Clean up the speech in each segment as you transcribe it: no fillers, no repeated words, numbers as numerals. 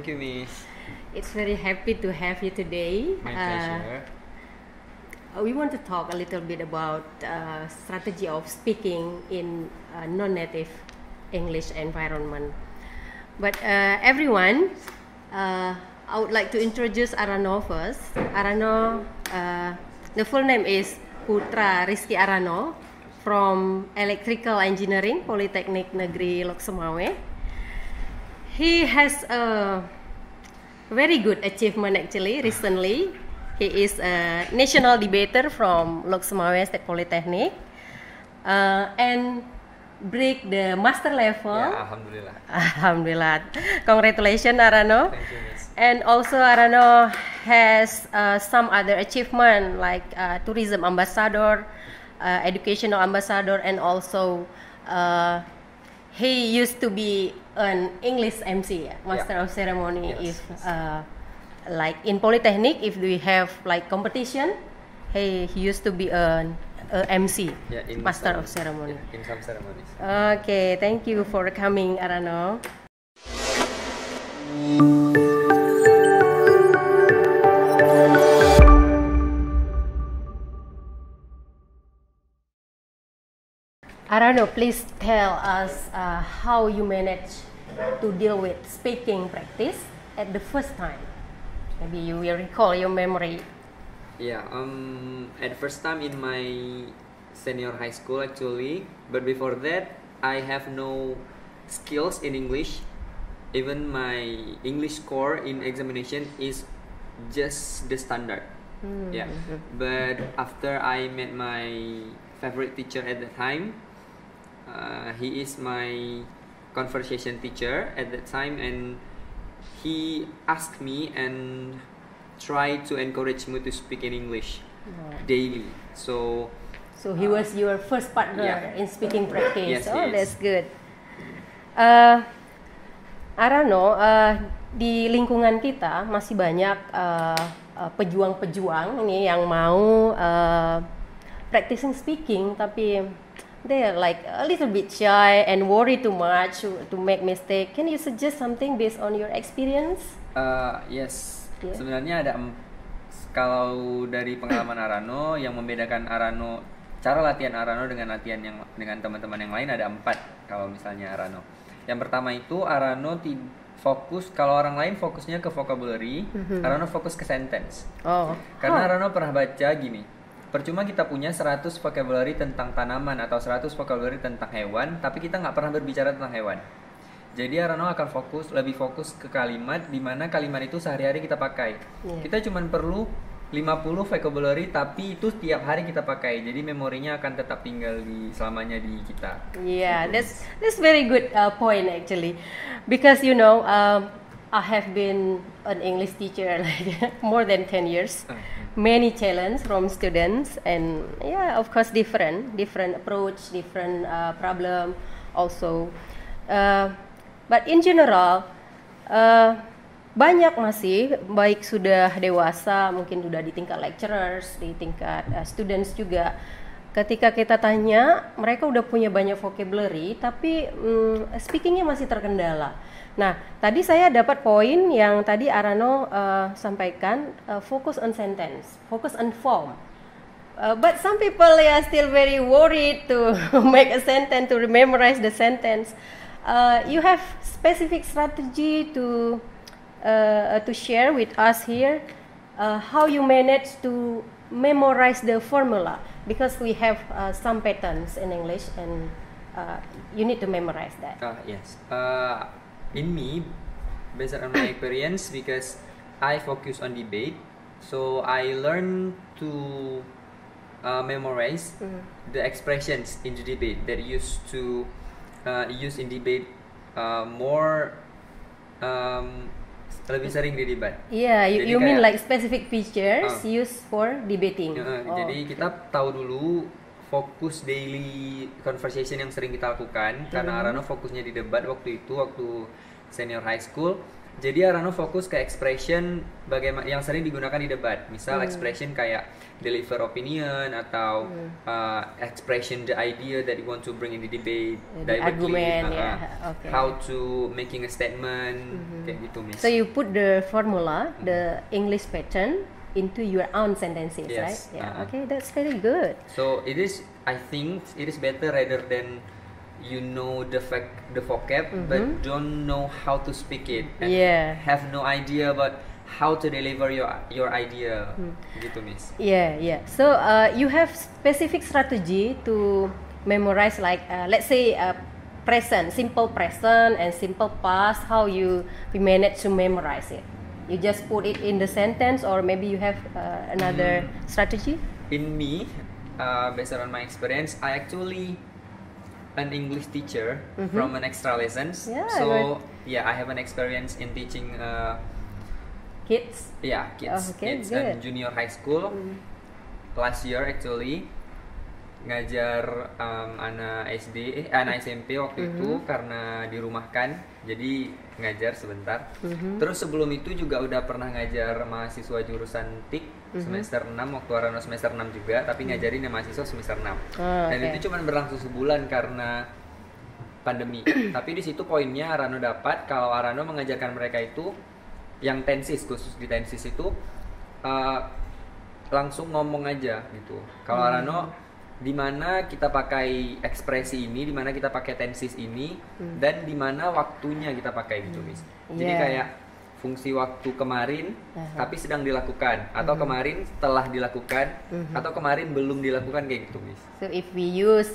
Thank you, Miss. It's very happy to have you today. My pleasure. We want to talk a little bit about strategy of speaking in a non-native English environment. But everyone, I would like to introduce Arano first. Arano, the full name is Putra Rizky Arano from Electrical Engineering Polytechnic Negeri Lok Sumawe. He has a very good achievement actually recently. He is a national debater from Lok Sumawe State Polytechnic and break the master level. Ya, alhamdulillah. Alhamdulillah. Congratulations, Arano. Thank you, Miss. And also Arano has some other achievement like tourism ambassador, educational ambassador, and also he used to be an English MC, master of ceremony. Yes, If like in Polytechnic, if we have like competition, he used to be an MC, Yeah, in master some- of ceremony. In some ceremonies. Okay, thank you for coming, Arano. Arano, please tell us how you manage to deal with speaking practice at the first time. Maybe you will recall your memory. Yeah, at first time in my senior high school actually, but before that I have no skills in English. Even my English score in examination is just the standard. Yeah, but after I met my favorite teacher at the time, he is my conversation teacher at that time, and he asked me and tried to encourage me to speak in English daily. So So he was your first partner yeah. in speaking practice. Yes, Oh, he is. that's good. Arano, di lingkungan kita masih banyak pejuang-pejuang ini yang mau practicing speaking, tapi they are like a little bit shy and worry too much to make mistake. Can you suggest something based on your experience? yes, Yeah. sebenarnya ada kalau dari pengalaman Arano yang membedakan Arano, cara latihan Arano dengan latihan yang dengan teman-teman yang lain ada 4 kalau misalnya Arano. Yang pertama itu Arano fokus, kalau orang lain fokusnya ke vocabulary, Arano fokus ke sentence. Oh, Karena Arano pernah baca gini, percuma kita punya 100 vocabulary tentang tanaman atau 100 vocabulary tentang hewan, tapi kita nggak pernah berbicara tentang hewan. Jadi Arano akan lebih fokus ke kalimat, di mana kalimat itu sehari-hari kita pakai. Yeah. Kita cuma perlu 50 vocabulary, tapi itu tiap hari kita pakai. Jadi memorinya akan tetap tinggal selamanya di kita. Yeah, that's very good point actually, because you know I have been an English teacher like more than 10 years. Many challenge from students, and yeah, of course different approach, different problem also. But in general, banyak masih, baik sudah dewasa, mungkin sudah di tingkat lecturers, di tingkat students juga. Ketika kita tanya, mereka udah punya banyak vocabulary, tapi speakingnya masih terkendala. Nah, tadi saya dapat poin yang tadi Arano sampaikan, focus on sentence, focus on form. But some people are still very worried to make a sentence, to memorize the sentence. You have specific strategy to share with us here, how you manage to memorize the formula, because we have some patterns in English and you need to memorize that. Yes. In me, based on my experience, because I focus on debate, so I learn to memorize the expressions in the debate that used to use in debate more lebih sering di debat. Yeah, Jadi you mean kayak- like specific features used for debating. Jadi kita tahu dulu fokus daily conversation yang sering kita lakukan, karena Arano fokusnya di debat waktu itu, waktu senior high school. Jadi Arano fokus ke expression bagaimana yang sering digunakan di debat. Misal expression kayak deliver opinion atau expression the idea that you want to bring in the debate The directly. argument, yeah. Okay. How to making a statement kayak gitu, Miss. So you put the formula, the English pattern into your own sentences, Yes. right? Yeah. Okay, that's very good. So it is, I think it is better rather than you know the vocab but don't know how to speak it and Yeah. have no idea about how to deliver your idea gitu, Miss. Yeah, yeah. So you have specific strategy to memorize, like let's say present, simple present and simple past. How you manage to memorize it? You just put it in the sentence, or maybe you have another strategy? In me, based on my experience, I actually an English teacher from an extra lessons. Yeah, So good. yeah, I have an experience in teaching Kids? kids, Oh, okay, kids good. and junior high school. Last year actually ngajar anak SD, anak SMP waktu itu karena dirumahkan, jadi ngajar sebentar. Terus sebelum itu juga udah pernah ngajar mahasiswa jurusan TIK semester 6 waktu Arano semester 6 juga, tapi ngajarin yang mahasiswa semester 6. Dan okay. itu cuma berlangsung sebulan karena pandemi. Tapi di situ poinnya Arano dapat kalau Arano mengajarkan mereka itu yang tensis, khusus di tensis itu langsung ngomong aja gitu. Kalau Arano di mana kita pakai ekspresi ini, di mana kita pakai tensis ini, dan di mana waktunya kita pakai gitu, Miss. Jadi Yeah. kayak fungsi waktu kemarin tapi sedang dilakukan, atau kemarin telah dilakukan, atau kemarin belum dilakukan kayak gitu, Miss. So if we use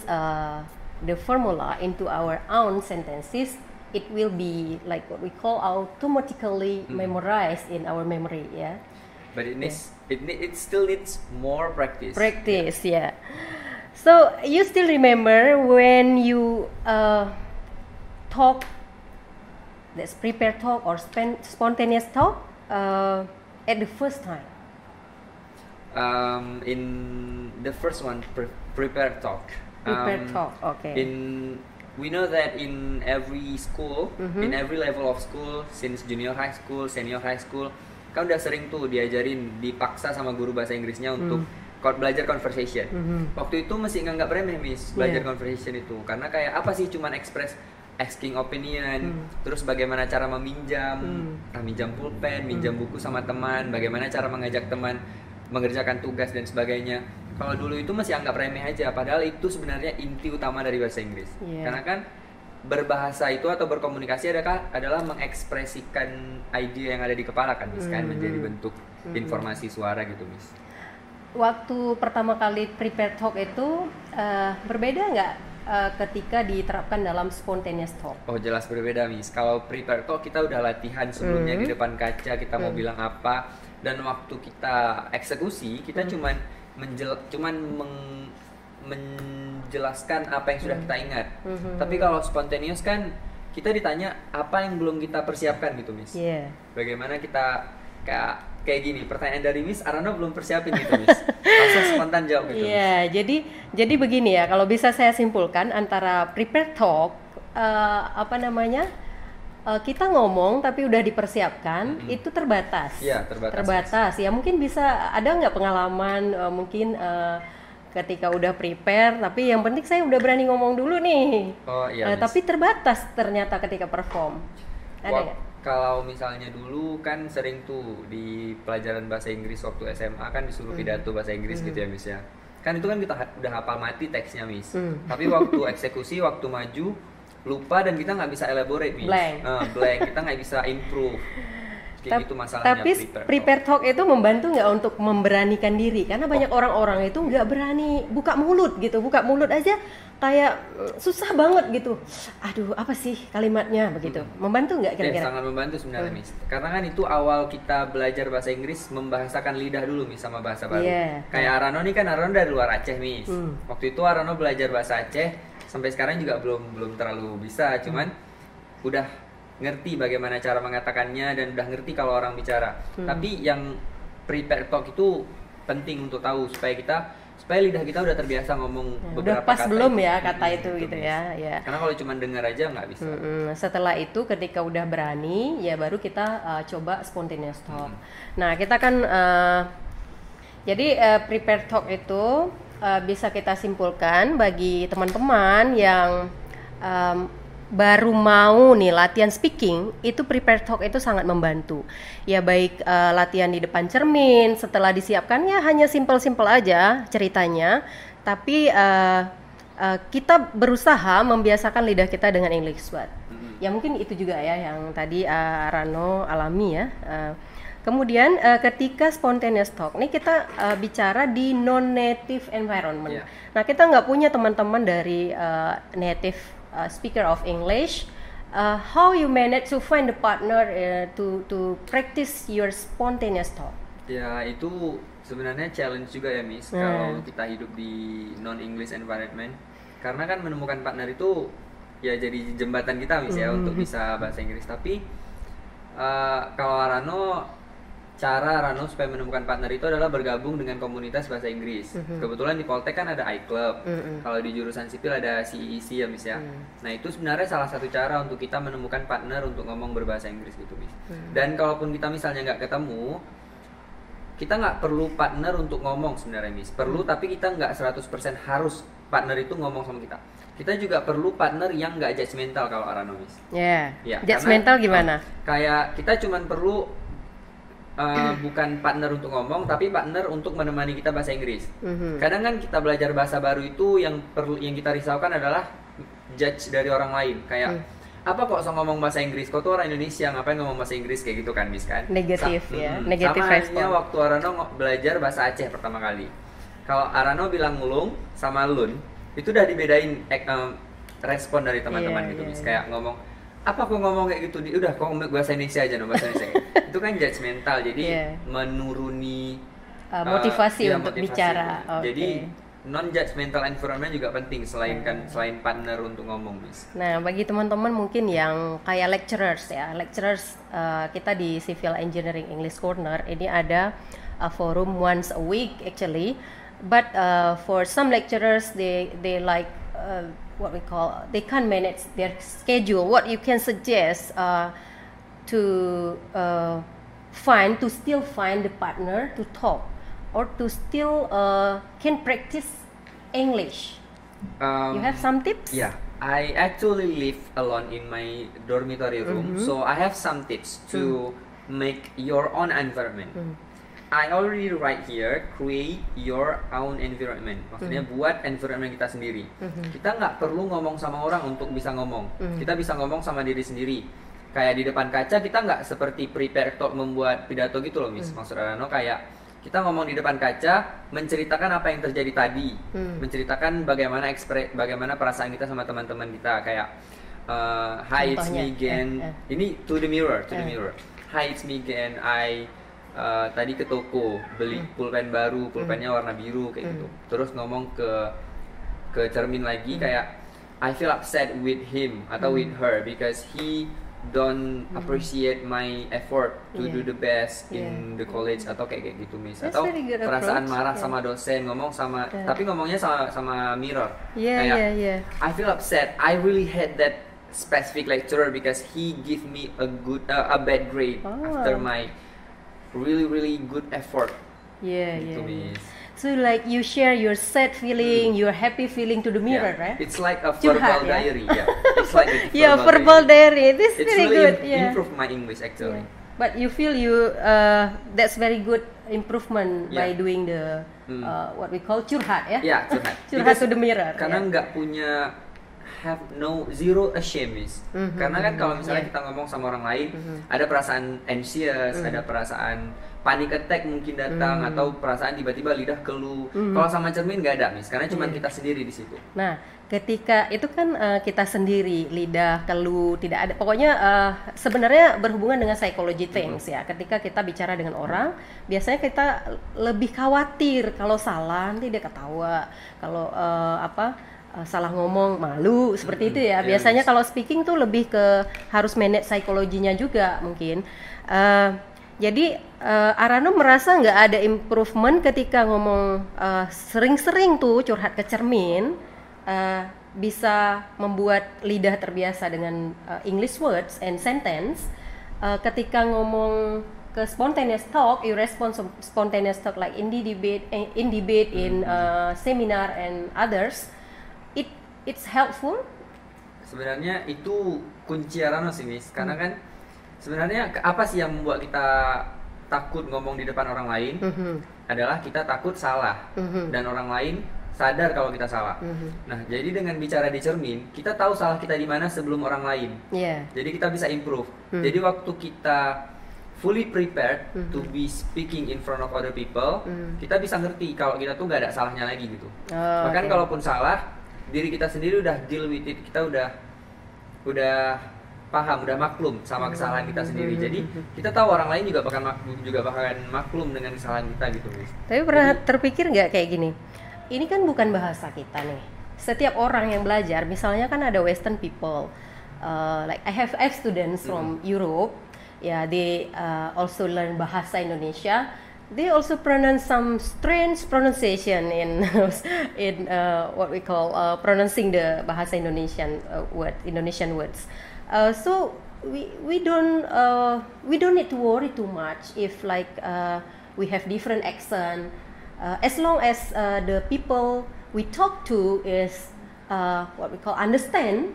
the formula into our own sentences, it will be like what we call automatically memorized in our memory, yeah. But it still needs more practice. Practice, yeah. So you still remember when you talk, that's prepared talk or spontaneous talk at the first time? In the first one, prepared talk. Prepared talk, okay. We know that in every school, in every level of school, since junior high school, senior high school, kan udah sering tuh diajarin, dipaksa sama guru bahasa Inggrisnya untuk belajar conversation. Waktu itu masih nganggap remeh, Miss, belajar conversation itu, karena kayak apa sih, cuman express asking opinion, terus bagaimana cara meminjam, minjam pulpen, minjam buku sama teman, bagaimana cara mengajak teman mengerjakan tugas dan sebagainya. Kalau dulu itu masih anggap remeh aja, padahal itu sebenarnya inti utama dari bahasa Inggris. Karena kan berbahasa itu atau berkomunikasi adalah mengekspresikan ide yang ada di kepala kan, Miss, kan menjadi bentuk informasi suara gitu, Miss. Waktu pertama kali prepare talk itu berbeda nggak ketika diterapkan dalam spontaneous talk? Oh, jelas berbeda, Miss. Kalau prepare talk kita udah latihan sebelumnya di depan kaca, kita mau bilang apa, dan waktu kita eksekusi kita cuman menjelaskan apa yang sudah kita ingat. Tapi kalau spontaneous kan kita ditanya apa yang belum kita persiapkan gitu, Miss. Yeah. Bagaimana kita kayak gini, pertanyaan dari Miss, Arano belum persiapin gitu, Miss. Langsung spontan jawab gitu. Iya, jadi begini ya, kalau bisa saya simpulkan antara prepare talk kita ngomong tapi udah dipersiapkan, itu terbatas. Iya, terbatas. Terbatas. Ya mungkin bisa ada nggak pengalaman mungkin ketika udah prepare, tapi yang penting saya udah berani ngomong dulu nih. Oh iya, Miss. Tapi terbatas ternyata ketika perform. Ada nggak? Kalau misalnya dulu kan sering tuh di pelajaran bahasa Inggris waktu SMA kan disuruh pidato bahasa Inggris gitu ya, Miss ya. Kan itu kan kita udah hafal mati teksnya, Miss. Tapi waktu eksekusi, waktu maju lupa dan kita nggak bisa elaborate, Miss. Blank. Kita nggak bisa improve. Kayak gitu masalahnya. Tapi prepare talk itu membantu nggak untuk memberanikan diri? Karena banyak orang-orang itu nggak berani buka mulut gitu, buka mulut aja kayak susah banget gitu. Aduh, apa sih kalimatnya begitu? Membantu nggak kira-kira? Sangat membantu sebenarnya, Miss. Karena kan itu awal kita belajar bahasa Inggris, membahasakan lidah dulu, Miss, sama bahasa baru. Kayak Arano nih kan, Arano dari luar Aceh, Miss. Waktu itu Arano belajar bahasa Aceh, sampai sekarang juga belum terlalu bisa, cuman udah ngerti bagaimana cara mengatakannya dan udah ngerti kalau orang bicara. Tapi yang prepare talk itu penting untuk tahu supaya kita supaya lidah kita udah terbiasa ngomong Udah beberapa pas kata belum itu. ya kata itu Gitu, gitu Miss. ya, ya. Karena kalau cuma dengar aja nggak bisa. Setelah itu ketika udah berani ya baru kita coba spontaneous talk. Nah kita kan jadi prepare talk itu bisa kita simpulkan bagi teman-teman yang baru mau nih latihan speaking, itu prepare talk itu sangat membantu. Ya baik latihan di depan cermin, setelah disiapkan ya hanya simple-simple aja ceritanya, tapi kita berusaha membiasakan lidah kita dengan English word. Ya mungkin itu juga ya yang tadi Rano alami ya. Kemudian ketika spontaneous talk, nih kita bicara di non-native environment. Yeah. Nah kita nggak punya teman-teman dari native speaker of English. How you manage to find the partner to practice your spontaneous talk? Ya itu sebenarnya challenge juga ya Miss, kalau kita hidup di non-English environment. Karena kan menemukan partner itu ya jadi jembatan kita Miss ya untuk bisa bahasa Inggris. Tapi kalau cara Rano supaya menemukan partner itu adalah bergabung dengan komunitas bahasa Inggris. Kebetulan di Poltek kan ada iClub. Kalau di jurusan sipil ada CEC ya Miss ya. Nah itu sebenarnya salah satu cara untuk kita menemukan partner untuk ngomong berbahasa Inggris gitu Miss. Dan kalaupun kita misalnya nggak ketemu, kita nggak perlu partner untuk ngomong sebenarnya Miss. Perlu tapi kita nggak 100% harus partner itu ngomong sama kita. Kita juga perlu partner yang nggak judgmental kalau Rano Miss. Ya, Ya, judgmental karena, gimana? Kayak kita cuman perlu bukan partner untuk ngomong, tapi partner untuk menemani kita bahasa Inggris. Kadang kan kita belajar bahasa baru itu yang kita risaukan adalah judge dari orang lain. Kayak apa kok so ngomong bahasa Inggris? Kok tuh orang Indonesia ngapain ngomong bahasa Inggris kayak gitu kan, Miss kan? Negatif ya, negatif sama respon. halnya waktu Arano belajar bahasa Aceh pertama kali. Kalau Arano bilang ngulung sama lun, itu udah dibedain respon dari teman-teman gitu, Miss. Kayak ngomong apa kok ngomong kayak gitu, udah kok bahasa Indonesia aja, no bahasa Indonesia. Itu kan judgmental, jadi menuruni motivasi ya, untuk motivasi bicara. itu. Jadi non judgmental environment juga penting selain partner untuk ngomong, Miss. Nah, bagi teman-teman mungkin yang kayak lecturers ya, kita di Civil Engineering English Corner ini ada forum once a week actually, but for some lecturers they like what we call, they can't manage their schedule. What you can suggest to still find the partner to talk or to still can practice English? You have some tips? Yeah, I actually live alone in my dormitory room, so I have some tips to make your own environment. I already write here, create your own environment. Maksudnya buat environment kita sendiri. Kita nggak perlu ngomong sama orang untuk bisa ngomong. Kita bisa ngomong sama diri sendiri. Kayak di depan kaca kita nggak seperti prepare talk membuat pidato gitu loh, Miss. Maksud Rano kayak kita ngomong di depan kaca, menceritakan apa yang terjadi tadi, menceritakan bagaimana perasaan kita sama teman-teman kita. Kayak hi, it's me again. Ini to the mirror. Hi, it's me again. Tadi ke toko beli pulpen baru, pulpennya warna biru kayak gitu. Terus ngomong ke cermin lagi kayak I feel upset with him atau with her because he don't appreciate my effort to do the best in the college atau kayak gitu, Miss. That's atau very good perasaan approach. marah sama dosen, ngomong sama tapi ngomongnya sama mirror. Yeah. I feel upset. I really hate that specific lecturer because he give me a bad grade after my really good effort. Gitu, Miss. So like you share your sad feeling, your happy feeling to the mirror, right? It's like a Curhat, verbal diary. It's like a verbal diary. This is it's very really good. improve my English actually. But you feel that's very good improvement by doing the what we call curhat, ya? Yeah, curhat. Curhat to the mirror. Karena nggak punya zero shame, Miss. Karena kan kalau misalnya kita ngomong sama orang lain, ada perasaan anxious, ada perasaan panic attack mungkin datang atau perasaan tiba-tiba lidah keluh. Kalau sama cermin nggak ada, Miss, karena cuma kita sendiri di situ. Nah, ketika itu kan kita sendiri, lidah keluh, tidak ada. Pokoknya sebenarnya berhubungan dengan psychology things ya. Ketika kita bicara dengan orang, biasanya kita lebih khawatir kalau salah nanti dia ketawa. Kalau salah ngomong malu seperti itu ya. Biasanya kalau speaking tuh lebih ke harus manage psikologinya juga mungkin. Jadi Arano merasa nggak ada improvement ketika ngomong sering-sering tuh curhat ke cermin, bisa membuat lidah terbiasa dengan English words and sentence. Ketika ngomong ke spontaneous talk, you respond spontaneous talk like in debate, in seminar and others. It's helpful. Sebenarnya itu kunci Arano sih, Miss. Karena kan sebenarnya apa sih yang membuat kita takut ngomong di depan orang lain? Adalah kita takut salah dan orang lain sadar kalau kita salah. Nah, jadi dengan bicara di cermin, kita tahu salah kita di mana sebelum orang lain. Jadi kita bisa improve. Jadi waktu kita fully prepared to be speaking in front of other people, kita bisa ngerti kalau kita tuh nggak ada salahnya lagi gitu. Bahkan kalaupun salah, diri kita sendiri udah deal with it, kita udah paham, udah maklum sama kesalahan kita sendiri. Jadi kita tahu orang lain juga bakalan maklum dengan kesalahan kita gitu, Miss. Tapi pernah terpikir nggak kayak gini? Ini kan bukan bahasa kita nih. Setiap orang yang belajar, misalnya kan ada Western people, like I have students from Europe, they also learn bahasa Indonesia. They also pronounce some strange pronunciation in what we call pronouncing the bahasa Indonesian words. So we don't need to worry too much if like we have different accent. As long as the people we talk to is what we call understand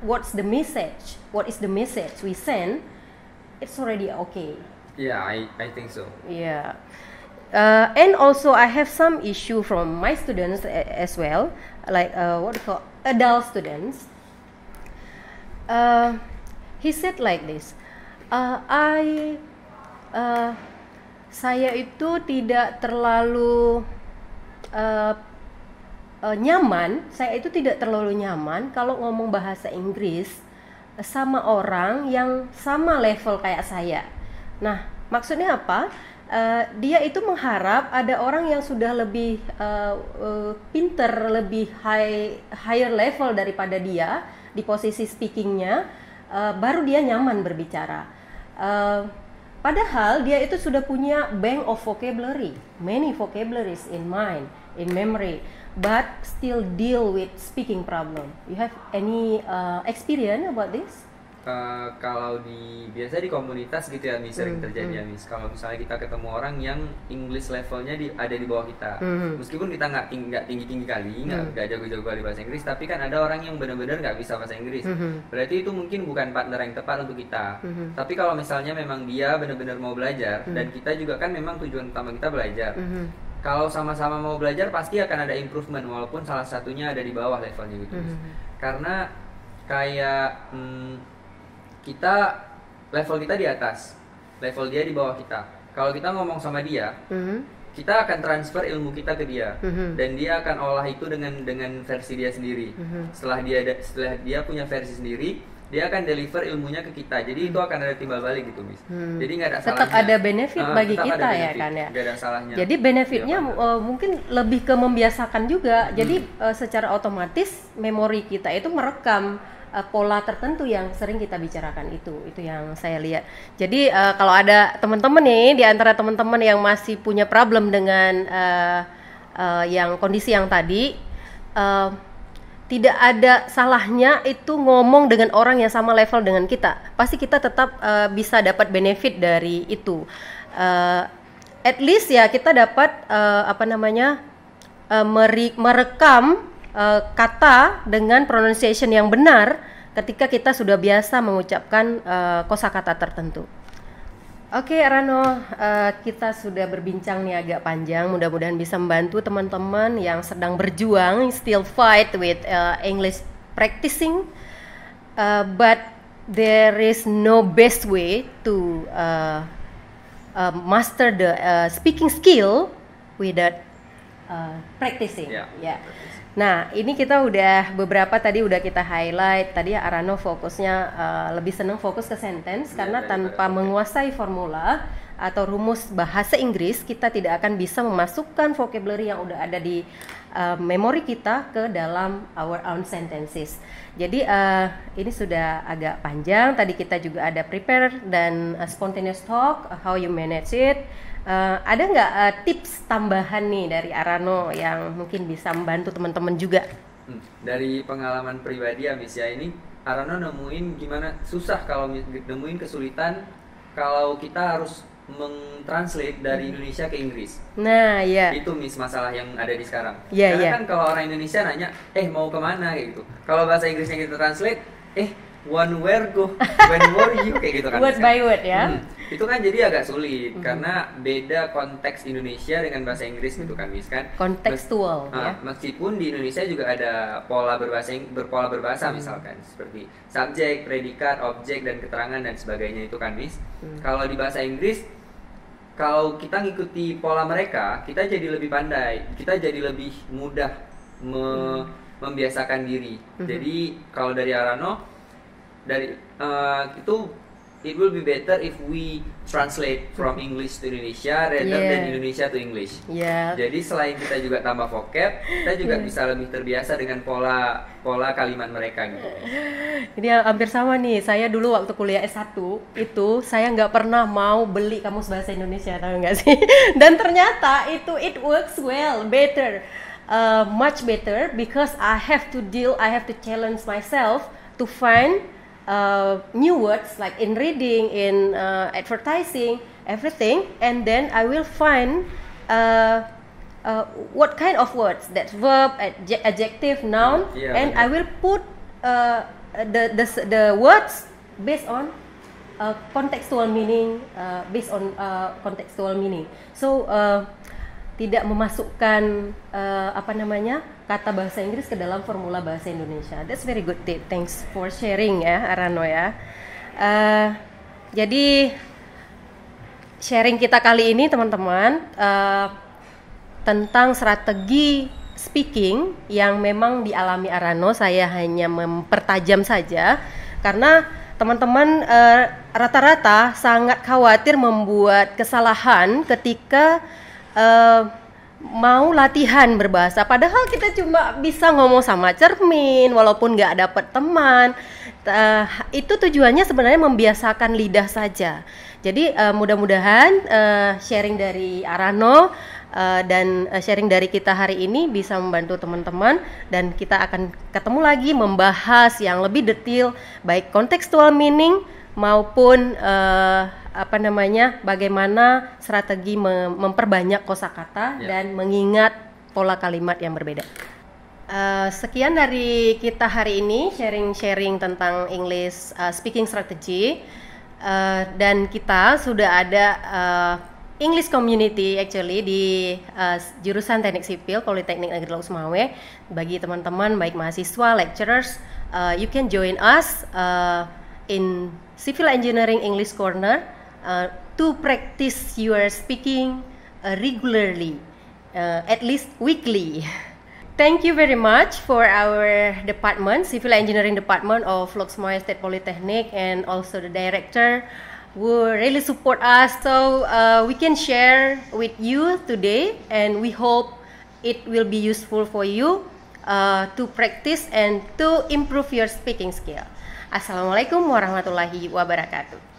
what's the message, what is the message we send, it's already okay. Yeah, I think so. Yeah. And also I have some issue from my students as well, like what we call adult students. He said like this, saya itu tidak terlalu nyaman kalau ngomong bahasa Inggris sama orang yang sama level kayak saya. Nah, maksudnya apa? Dia itu mengharap ada orang yang sudah lebih pinter, lebih higher level daripada dia di posisi speakingnya, baru dia nyaman berbicara. Padahal dia itu sudah punya bank of vocabulary, many vocabularies in mind, in memory, but still deal with speaking problem. You have any experience about this? Kalau biasa di komunitas gitu ya, Miss, sering terjadi ya, Miss. Kalau misalnya kita ketemu orang yang English levelnya ada di bawah kita, meskipun kita nggak tinggi kali, nggak jago-jago kali bahasa Inggris, tapi kan ada orang yang benar-benar nggak bisa bahasa Inggris. Berarti itu mungkin bukan partner yang tepat untuk kita. Tapi kalau misalnya memang dia benar-benar mau belajar, dan kita juga kan memang tujuan utama kita belajar. Kalau sama-sama mau belajar pasti akan ada improvement, walaupun salah satunya ada di bawah levelnya gitu, Miss. Karena kayak kita level kita di atas, level dia di bawah kita. Kalau kita ngomong sama dia, kita akan transfer ilmu kita ke dia, dan dia akan olah itu dengan versi dia sendiri. Setelah dia punya versi sendiri, dia akan deliver ilmunya ke kita. Jadi itu akan ada timbal balik gitu, Miss. Jadi nggak ada salahnya. Tetap ada benefit bagi kita ya kan ya. Nggak ada salahnya. Jadi benefitnya mungkin lebih ke membiasakan juga. Jadi secara otomatis memori kita itu merekam pola tertentu yang sering kita bicarakan itu yang saya lihat. Jadi kalau ada teman-teman nih di antara teman-teman yang masih punya problem dengan yang kondisi yang tadi, tidak ada salahnya itu ngomong dengan orang yang sama level dengan kita. Pasti kita tetap bisa dapat benefit dari itu. At least ya kita dapat merekam kata dengan pronunciation yang benar ketika kita sudah biasa mengucapkan kosakata tertentu. Oke, Rano, kita sudah berbincang nih agak panjang. Mudah-mudahan bisa membantu teman-teman yang sedang berjuang, still fight with English practicing, but there is no best way to master the speaking skill without practicing. Yeah. Nah, ini kita beberapa tadi udah kita highlight. Tadi Arano fokusnya lebih senang fokus ke sentence karena tanpa menguasai formula atau rumus bahasa Inggris, kita tidak akan bisa memasukkan vocabulary yang udah ada di memori kita ke dalam our own sentences. Jadi ini sudah agak panjang. Tadi kita juga ada prepare dan spontaneous talk, how you manage it. Ada nggak tips tambahan nih dari Arano yang mungkin bisa membantu teman-teman juga? Dari pengalaman pribadi ya Miss ya, ini Arano nemuin gimana susah kalau nemuin kesulitan kalau kita harus mentranslate dari Indonesia ke Inggris. Nah, ya. Itu Miss masalah yang ada di sekarang. Yeah, Karena yeah. kan kalau orang Indonesia nanya, mau kemana kayak gitu. Kalau bahasa Inggrisnya kita translate, one where go, when were you kayak gitu kan. Word by word ya. Itu kan jadi agak sulit karena beda konteks Indonesia dengan bahasa Inggris gitu kan Miss kan. Kontekstual ya. Meskipun di Indonesia juga ada pola berpola berbahasa misalkan seperti subjek, predikat, objek dan keterangan dan sebagainya itu kan Miss. Kalau di bahasa Inggris kalau kita ngikuti pola mereka, kita jadi lebih pandai, kita jadi lebih mudah membiasakan diri. Jadi kalau dari Arano, itu it will be better if we translate from English to Indonesia rather than Indonesia to English. Jadi selain kita juga tambah vocab, kita juga bisa lebih terbiasa dengan pola kalimat mereka gitu. Ini hampir sama nih. Saya dulu waktu kuliah S1 itu saya nggak pernah mau beli kamus bahasa Indonesia, tahu nggak sih? Dan ternyata it works well, better, much better because I have to challenge myself to find new words like in reading, in advertising, everything, and then I will find what kind of words, that's verb, adjective, noun, and I will put the words based on contextual meaning, So tidak memasukkan kata bahasa Inggris ke dalam formula bahasa Indonesia. That's very good tip. Thanks for sharing ya, Arano ya. Jadi sharing kita kali ini teman-teman tentang strategi speaking yang memang dialami Arano. Saya hanya mempertajam saja karena teman-teman rata-rata sangat khawatir membuat kesalahan ketika mau latihan berbahasa, padahal kita cuma bisa ngomong sama cermin walaupun nggak dapet teman. Itu tujuannya sebenarnya membiasakan lidah saja. Jadi mudah-mudahan sharing dari Arano dan sharing dari kita hari ini bisa membantu teman-teman, dan kita akan ketemu lagi membahas yang lebih detail baik contextual meaning maupun bagaimana strategi memperbanyak kosakata dan mengingat pola kalimat yang berbeda. Sekian dari kita hari ini, sharing tentang English speaking strategy, dan kita sudah ada English community actually di jurusan Teknik Sipil Politeknik Negeri Laut Semawe. Bagi teman-teman baik mahasiswa, lecturers, you can join us in Civil Engineering English Corner to practice your speaking regularly, at least weekly. Thank you very much for our department, Civil Engineering Department of Lok Semawe State Polytechnic, and also the director who really support us, so we can share with you today, and we hope it will be useful for you to practice and to improve your speaking skill. Assalamualaikum warahmatullahi wabarakatuh.